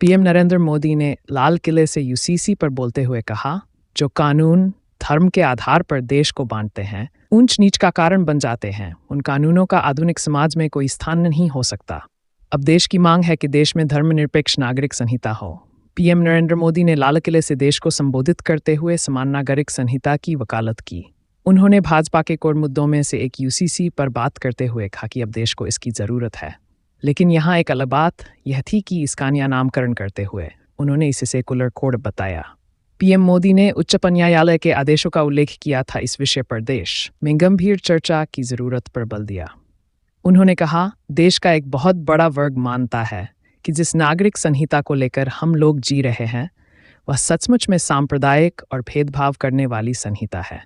PM Narendra Modi ने लाल किले से यूसीसी पर बोलते हुए कहा, जो कानून धर्म के आधार पर देश को बांटते हैं, ऊंच नीच का कारण बन जाते हैं, उन कानूनों का आधुनिक समाज में कोई स्थान नहीं हो सकता। अब देश की मांग है कि देश में धर्मनिरपेक्ष नागरिक संहिता हो। पीएम नरेंद्र मोदी ने लाल किले से देश को संबोधित करते हुए समान नागरिक संहिता की वकालत की। उन्होंने भाजपा के कोर मुद्दों में से एक यूसीसी पर बात करते हुए कहा कि अब देश को इसकी जरूरत है। लेकिन यहाँ एक अलग बात यह थी कि इसका नामकरण करते हुए उन्होंने इसे सेकुलर कोड बताया। पीएम मोदी ने उच्चतम न्यायालय के आदेशों का उल्लेख किया था। इस विषय पर देश में गंभीर चर्चा की जरूरत पर बल दिया। उन्होंने कहा, देश का एक बहुत बड़ा वर्ग मानता है कि जिस नागरिक संहिता को लेकर हम लोग जी रहे हैं वह सचमुच में सांप्रदायिक और भेदभाव करने वाली संहिता है।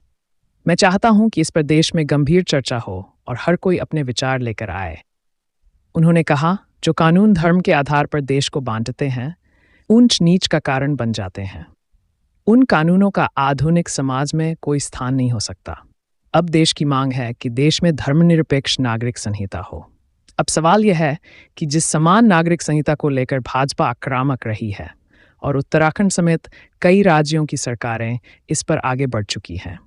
मैं चाहता हूं कि इस पर देश में गंभीर चर्चा हो और हर कोई अपने विचार लेकर आए। उन्होंने कहा, जो कानून धर्म के आधार पर देश को बांटते हैं, ऊंच नीच का कारण बन जाते हैं, उन कानूनों का आधुनिक समाज में कोई स्थान नहीं हो सकता। अब देश की मांग है कि देश में धर्मनिरपेक्ष नागरिक संहिता हो। अब सवाल यह है कि जिस समान नागरिक संहिता को लेकर भाजपा आक्रामक रही है और उत्तराखंड समेत कई राज्यों की सरकारें इस पर आगे बढ़ चुकी हैं,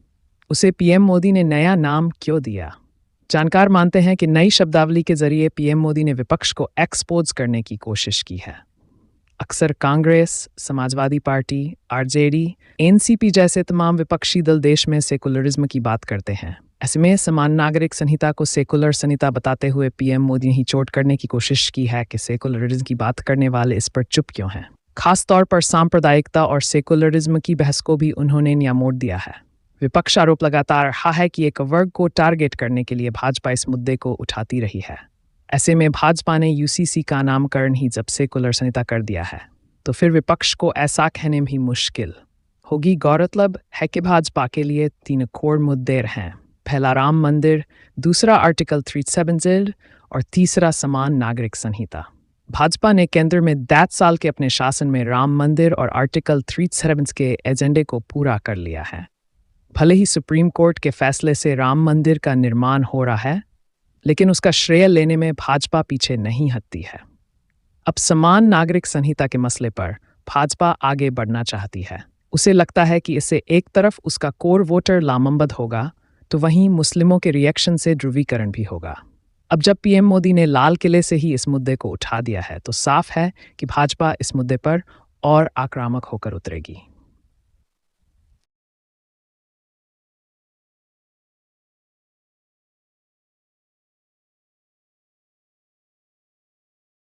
उसे पीएम मोदी ने नया नाम क्यों दिया? जानकार मानते हैं कि नई शब्दावली के जरिए पीएम मोदी ने विपक्ष को एक्सपोज करने की कोशिश की है। अक्सर Congress, Samajwadi party, RJD, NCP जैसे तमाम विपक्षी दल देश में सेकुलरिज्म की बात करते हैं। ऐसे में समान नागरिक संहिता को सेकुलर संहिता बताते हुए पीएम मोदी ने ही चोट करने की कोशिश की है कि सेकुलरिज्म की बात करने वाले इस पर चुप क्यों हैं। खास तौर पर सांप्रदायिकता और सेकुलरिज्म की बहस को भी उन्होंने न्यामोड़ दिया है। विपक्ष आरोप लगाता रहा है कि एक वर्ग को टारगेट करने के लिए भाजपा इस मुद्दे को उठाती रही है। ऐसे में भाजपा ने यूसीसी का नामकरण ही जब सेकुलर संहिता कर दिया है, तो फिर विपक्ष को ऐसा कहने भी मुश्किल होगी। गौरतलब है कि भाजपा के लिए 3 कोर मुद्दे हैं। पहला राम मंदिर, दूसरा आर्टिकल 370 और तीसरा समान नागरिक संहिता। भाजपा ने केंद्र में 10 साल के अपने शासन में राम मंदिर और आर्टिकल 370 के एजेंडे को पूरा कर लिया है। भले ही सुप्रीम कोर्ट के फैसले से राम मंदिर का निर्माण हो रहा है, लेकिन उसका श्रेय लेने में भाजपा पीछे नहीं हटती है। अब समान नागरिक संहिता के मसले पर भाजपा आगे बढ़ना चाहती है। उसे लगता है कि इससे एक तरफ उसका कोर वोटर लामबंद होगा, तो वहीं मुस्लिमों के रिएक्शन से ध्रुवीकरण भी होगा। अब जब पीएम मोदी ने लाल किले से ही इस मुद्दे को उठा दिया है, तो साफ है कि भाजपा इस मुद्दे पर और आक्रामक होकर उतरेगी।